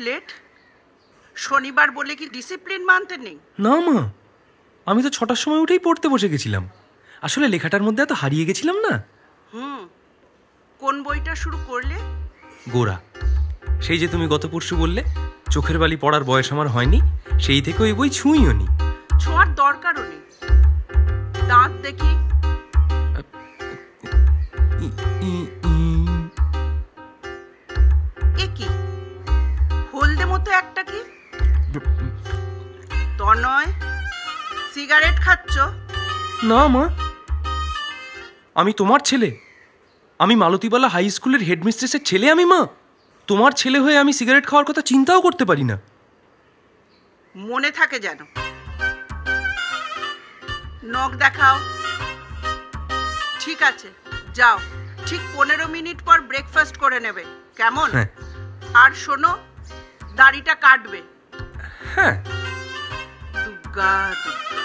Late? শনিবার বলে কি ডিসিপ্লিন মানতে নেই? না মা, আমি তো 6টার সময় উঠেই পড়তে বসে গেছিলাম। আসলে লেখাটার মধ্যে এত হারিয়ে গেছিলাম না। কোন বইটা শুরু করলে? গোরা। সেই যে তুমি গত পরশু বললে চোখের বালি পড়ার বয়স আমার হয়নি, সেই থেকে ওই বই ছুঁইও নি। ছোঁয়ার দরকারও নেই। দাঁত দেখি। এ কি হলদে মতো একটা কি? তনয়, সিগারেট খাচ্ছ? না মা, আমি তোমার ছেলে। আমি মালতীবালা হাই স্কুলের হেডমিস্ট্রেসের ছেলে। আমি মা, তোমার ছেলে হয়ে আমি সিগারেট খাওয়ার কথা চিন্তাও করতে পারি না। মনে থাকে যেন। নখ দেখাও। ঠিক আছে, যাও। ঠিক 15 মিনিট পর ব্রেকফাস্ট করে নেবে, কেমন? আর শোনো, দাড়িটা কাটবে। হ্যাঁ। দুগ্গা দুগ্গা।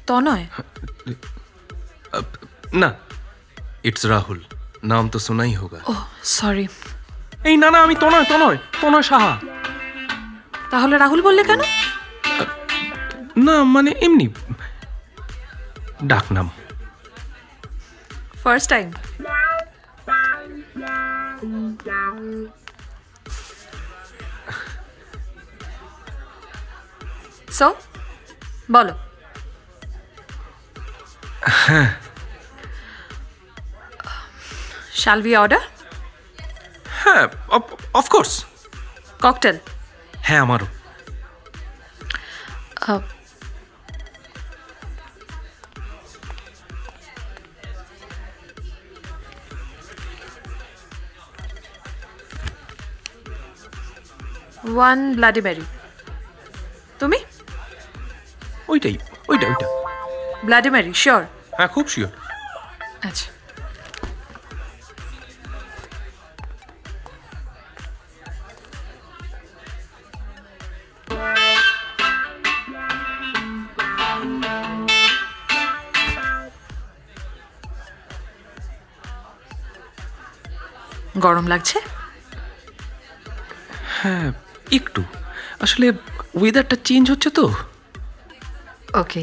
তনয়? না, ইটস রাহুল। নাম তো শোনাই হোগা। Oh sorry. এই না না, আমি তনয়, তনয়, তনয় সাহা। তাহলে রাহুল বললে কেন? না মানে এমনি ডাক নাম। First time? সো বলো। হ্যাঁ। Shall we order? হ্যাঁ, অফকোর্স। ককটেল? হ্যাঁ, আমারও। One bloody mary. তুমি? ওইটাই, ওইটা ওইটা। Bloody mary sure? হ্যাঁ, খুব শিওর। আচ্ছা। গরম লাগছে? হ্যাঁ একটু, আসলে ওয়েদারটা চেঞ্জ হচ্ছে তো। ওকে।